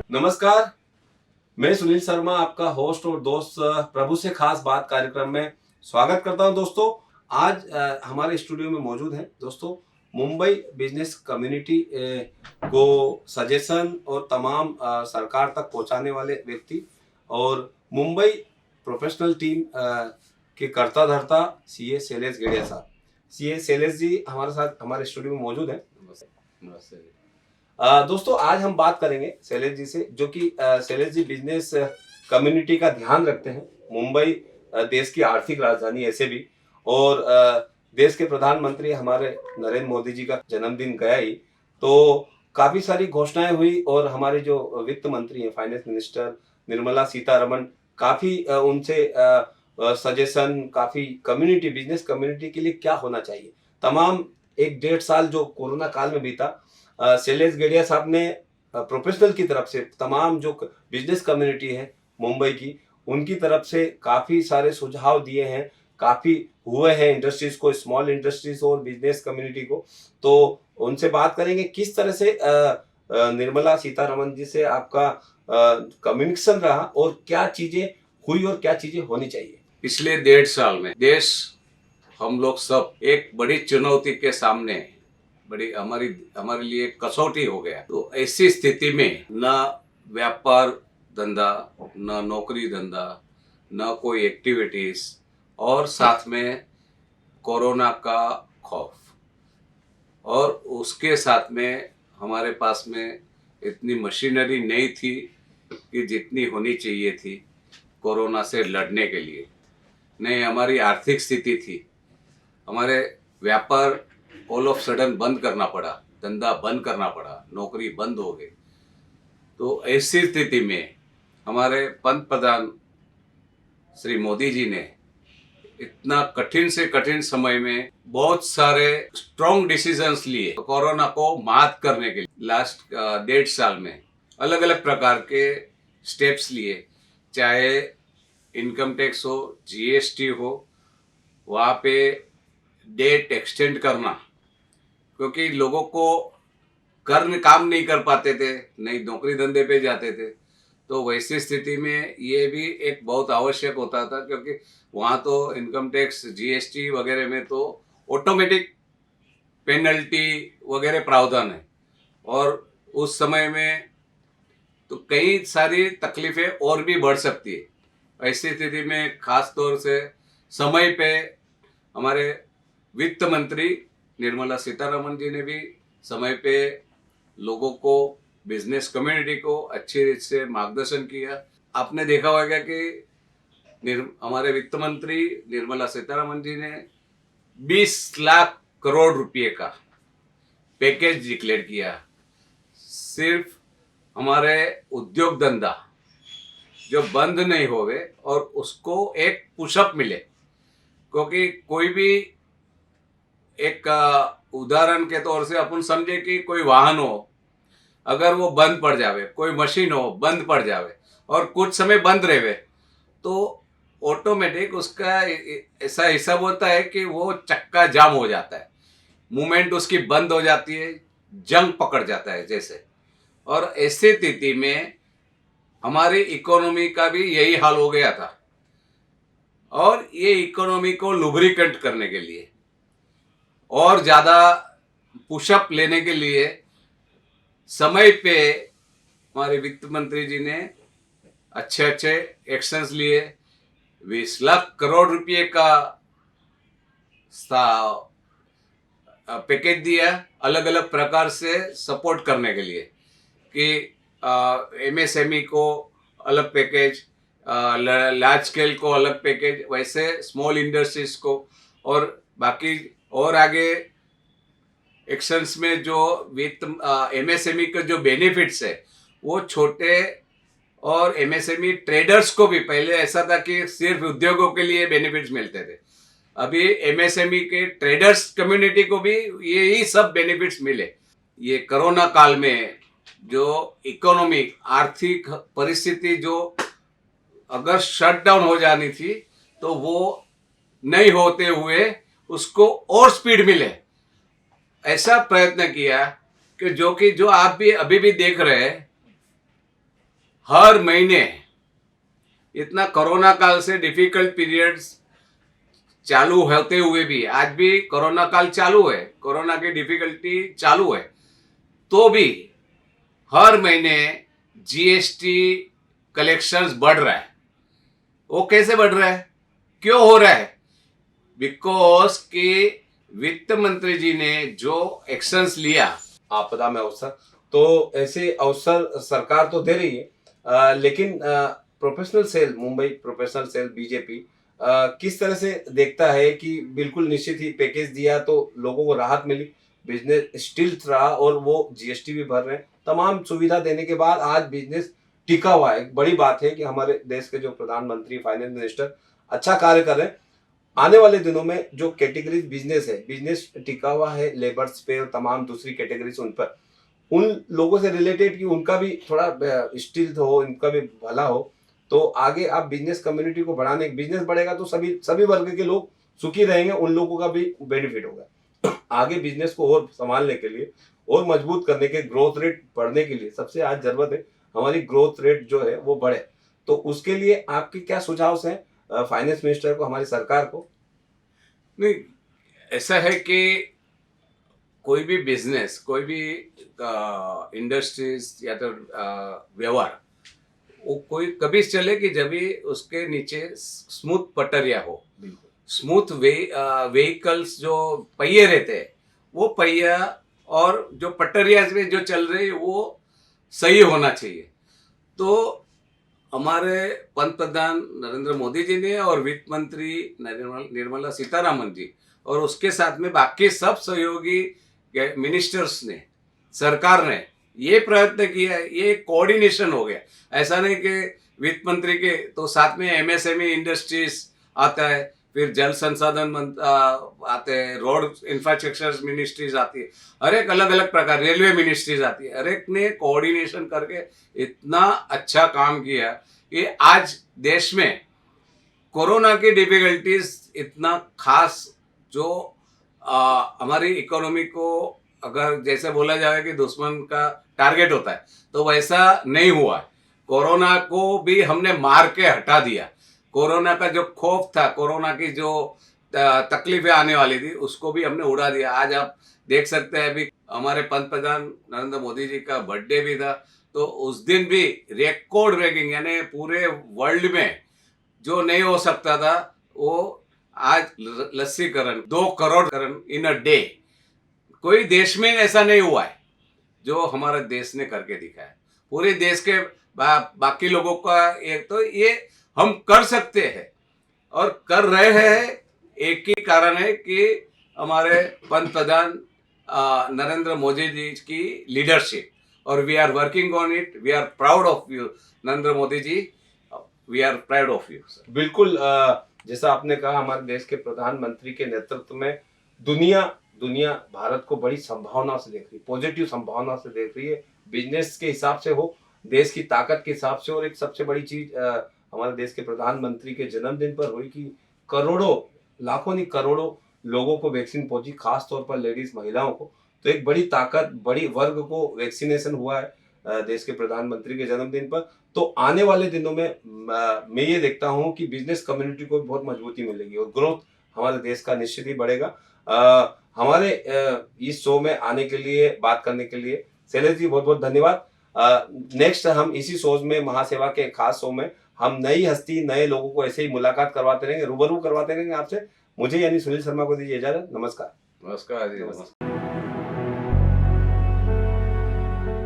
नमस्कार। मैं सुनील शर्मा आपका होस्ट और दोस्त प्रभु से खास बात कार्यक्रम में स्वागत करता हूं। दोस्तों, आज हमारे स्टूडियो में मौजूद हैं दोस्तों मुंबई बिजनेस कम्युनिटी को सजेशन और तमाम सरकार तक पहुंचाने वाले व्यक्ति और मुंबई प्रोफेशनल टीम के कर्ता धर्ता सीए शैलेश गेड़िया साहब। सीए शैलेश जी हमारे साथ हमारे स्टूडियो में मौजूद हैं। नमस्ते। दोस्तों, आज हम बात करेंगे शैलेश जी से, जो कि शैलेश जी बिजनेस कम्युनिटी का ध्यान रखते हैं। मुंबई देश की आर्थिक राजधानी ऐसे भी, और देश के प्रधानमंत्री हमारे नरेंद्र मोदी जी का जन्मदिन गया ही, तो काफी सारी घोषणाएं हुई और हमारे जो वित्त मंत्री हैं, फाइनेंस मिनिस्टर निर्मला सीतारमण, काफी उनसे सजेशन, काफी कम्युनिटी बिजनेस कम्युनिटी के लिए क्या होना चाहिए, तमाम एक डेढ़ साल जो कोरोना काल में बीता, शैलेश गेड़िया साहब ने प्रोफेशनल की तरफ से तमाम जो बिजनेस कम्युनिटी है मुंबई की, उनकी तरफ से काफी सारे सुझाव दिए हैं, काफी हुए हैं इंडस्ट्रीज को, स्मॉल इंडस्ट्रीज और बिजनेस कम्युनिटी को। तो उनसे बात करेंगे किस तरह से निर्मला सीतारमण जी से आपका कम्युनिकेशन रहा और क्या चीजें हुई और क्या चीजें होनी चाहिए। पिछले 1.5 साल में देश, हम लोग सब एक बड़ी चुनौती के सामने, बड़ी हमारे लिए कसौटी हो गया। तो ऐसी स्थिति में न व्यापार धंधा, न नौकरी धंधा, न कोई एक्टिविटीज, और साथ में कोरोना का खौफ, और उसके साथ में हमारे पास में इतनी मशीनरी नहीं थी कि जितनी होनी चाहिए थी कोरोना से लड़ने के लिए। नहीं, हमारी आर्थिक स्थिति थी, हमारे व्यापार ऑल ऑफ सडन बंद करना पड़ा, धंधा बंद करना पड़ा, नौकरी बंद हो गई। तो ऐसी स्थिति में हमारे पंत प्रधान श्री मोदी जी ने इतना कठिन से कठिन समय में बहुत सारे स्ट्रॉन्ग डिसीजंस लिए कोरोना को मात करने के लिए। लास्ट 1.5 साल में अलग अलग प्रकार के स्टेप्स लिए, चाहे इनकम टैक्स हो, जीएसटी हो, वहाँ पे डेट एक्सटेंड करना, क्योंकि लोगों को काम नहीं कर पाते थे, नहीं नौकरी धंधे पे जाते थे। तो वैसी स्थिति में ये भी एक बहुत आवश्यक होता था, क्योंकि वहाँ तो इनकम टैक्स, जीएसटी वगैरह में तो ऑटोमेटिक पेनल्टी वगैरह प्रावधान है, और उस समय में तो कई सारी तकलीफें और भी बढ़ सकती है। ऐसी स्थिति में खास तौर से समय पे हमारे वित्त मंत्री निर्मला सीतारमण जी ने भी समय पे लोगों को, बिजनेस कम्युनिटी को अच्छी रीत से मार्गदर्शन किया। आपने देखा होगा कि हमारे वित्त मंत्री निर्मला सीतारमण जी ने 20 लाख करोड़ रुपए का पैकेज डिक्लेयर किया, सिर्फ हमारे उद्योग धंधा जो बंद नहीं होवे और उसको एक पुशअप मिले। क्योंकि कोई भी एक उदाहरण के तौर से अपन समझे कि कोई वाहन हो, अगर वो बंद पड़ जावे, कोई मशीन हो बंद पड़ जावे और कुछ समय बंद रहे, तो ऑटोमेटिक उसका ऐसा हिसाब होता है कि वो चक्का जाम हो जाता है, मूवमेंट उसकी बंद हो जाती है, जंग पकड़ जाता है जैसे। और ऐसी स्थिति में हमारी इकोनॉमी का भी यही हाल हो गया था। और ये इकोनॉमी को लुब्रिकेंट करने के लिए और ज़्यादा पुशअप लेने के लिए समय पे हमारे वित्त मंत्री जी ने अच्छे अच्छे एक्शंस लिए। 20 लाख करोड़ रुपए का पैकेज दिया अलग अलग प्रकार से सपोर्ट करने के लिए, कि एमएसएमई को अलग पैकेज, लार्ज स्केल को अलग पैकेज, वैसे स्मॉल इंडस्ट्रीज को, और बाकी और आगे एक्शंस में जो वित्त एमएसएमई के जो बेनिफिट्स है वो छोटे और एमएसएमई ट्रेडर्स को भी, पहले ऐसा था कि सिर्फ उद्योगों के लिए बेनिफिट्स मिलते थे, अभी एमएसएमई के ट्रेडर्स कम्युनिटी को भी यही सब बेनिफिट्स मिले। ये कोरोना काल में जो इकोनॉमिक आर्थिक परिस्थिति जो अगर शट डाउन हो जानी थी, तो वो नहीं होते हुए उसको और स्पीड मिले, ऐसा प्रयत्न किया कि जो आप भी अभी भी देख रहे हैं हर महीने इतना कोरोना काल से डिफिकल्ट पीरियड्स चालू होते हुए भी, आज भी कोरोना काल चालू है, कोरोना की डिफिकल्टी चालू है, तो भी हर महीने जीएसटी कलेक्शंस बढ़ रहा है। वो कैसे बढ़ रहा है, क्यों हो रहा है? बिकॉज कि वित्त मंत्री जी ने जो एक्शंस लिया, आपदा में अवसर, तो ऐसे अवसर सरकार तो दे रही है, लेकिन professional cell, Mumbai professional cell BJP किस तरह से देखता है कि बिल्कुल निश्चित ही पैकेज दिया तो लोगों को राहत मिली, बिजनेस स्टिल रहा और वो जीएसटी भी भर रहे हैं, तमाम सुविधा देने के बाद आज बिजनेस टिका हुआ है। एक बड़ी बात है कि हमारे देश के जो प्रधानमंत्री, फाइनेंस मिनिस्टर अच्छा कार्य कर रहे हैं। आने वाले दिनों में जो कैटेगरीज बिजनेस है, बिजनेस टिका हुआ है लेबर्स पे और तमाम दूसरी कैटेगरीज उन पर, उन लोगों से रिलेटेड कि उनका भी थोड़ा स्टिल हो, उनका भी भला हो, तो आगे आप बिजनेस कम्युनिटी को बढ़ाने, बिजनेस बढ़ेगा तो सभी वर्ग के लोग सुखी रहेंगे, उन लोगों का भी बेनिफिट होगा। आगे बिजनेस को और संभालने के लिए और मजबूत करने के, ग्रोथ रेट बढ़ने के लिए सबसे आज जरूरत है हमारी ग्रोथ रेट जो है वो बढ़े। तो उसके लिए आपके क्या सुझाव हैं फाइनेंस मिनिस्टर को, हमारी सरकार को? नहीं, ऐसा है कि कोई भी बिजनेस, कोई भी इंडस्ट्रीज या तो व्यवहार, वो कोई कभी चले कि जब भी उसके नीचे स्मूथ पटरिया हो, स्मूथ व्हीकल्स जो पहिए रहते हैं, वो पहिया और जो पटरिया में जो चल रही है वो सही होना चाहिए। तो हमारे पंतप्रधान नरेंद्र मोदी जी ने और वित्त मंत्री निर्मला सीतारामन जी और उसके साथ में बाकी सब सहयोगी मिनिस्टर्स ने, सरकार ने ये प्रयत्न किया है, ये कोऑर्डिनेशन हो गया। ऐसा नहीं कि वित्त मंत्री के तो साथ में एमएसएमई इंडस्ट्रीज आता है, फिर जल संसाधन आते हैं, रोड इंफ्रास्ट्रक्चर मिनिस्ट्रीज आती है, हर एक अलग अलग प्रकार, रेलवे मिनिस्ट्रीज आती है, हर एक ने कोऑर्डिनेशन करके इतना अच्छा काम किया कि आज देश में कोरोना की डिफिकल्टीज इतना खास जो हमारी इकोनॉमी को, अगर जैसे बोला जाए कि दुश्मन का टारगेट होता है, तो वैसा नहीं हुआ। कोरोना को भी हमने मार के हटा दिया। कोरोना का जो खौफ था, कोरोना की जो तकलीफें आने वाली थी, उसको भी हमने उड़ा दिया। आज आप देख सकते हैं, अभी हमारे पंतप्रधान नरेंद्र मोदी जी का बर्थडे भी था, तो उस दिन भी रिकॉर्ड ब्रेकिंग, यानी पूरे वर्ल्ड में जो नहीं हो सकता था वो आज लस्सीकरण 2 करोड़ इन अ डे, कोई देश में ऐसा नहीं हुआ है जो हमारे देश ने करके दिखाया। पूरे देश के बाकी लोगों का एक, तो ये हम कर सकते हैं और कर रहे हैं। एक ही कारण है कि हमारे पंतप्रधान नरेंद्र मोदी जी की लीडरशिप, और we are working on it. We are proud of you Narendra Modi ji, we are proud of you sir. बिल्कुल, जैसा आपने कहा, हमारे देश के प्रधानमंत्री के नेतृत्व में दुनिया भारत को बड़ी संभावना से देख रही है, पॉजिटिव संभावना से देख रही है, बिजनेस के हिसाब से हो, देश की ताकत के हिसाब से। और एक सबसे बड़ी चीज हमारे देश के प्रधानमंत्री के जन्मदिन पर हुई कि करोड़ों, लाखों नहीं करोड़ों लोगों को वैक्सीन पहुंची, खास तौर पर लेडीज, महिलाओं को। तो एक बड़ी ताकत, बड़ी वर्ग को वैक्सीनेशन हुआ है देश के प्रधानमंत्री के जन्मदिन पर। तो आने वाले दिनों में मैं ये देखता हूँ कि बिजनेस कम्युनिटी को बहुत मजबूती मिलेगी और ग्रोथ हमारे देश का निश्चित ही बढ़ेगा। हमारे इस शो में आने के लिए, बात करने के लिए शैलेश जी बहुत बहुत धन्यवाद। नेक्स्ट हम इसी शोज में, महासेवा के खास शो में, हम नई हस्ती, नए लोगों को ऐसे ही मुलाकात करवाते रहेंगे, रूबरू करवाते रहेंगे आपसे। मुझे यानी सुनील शर्मा को दीजिए इजाजत। नमस्कार। नमस्कार जी, नमस्कार।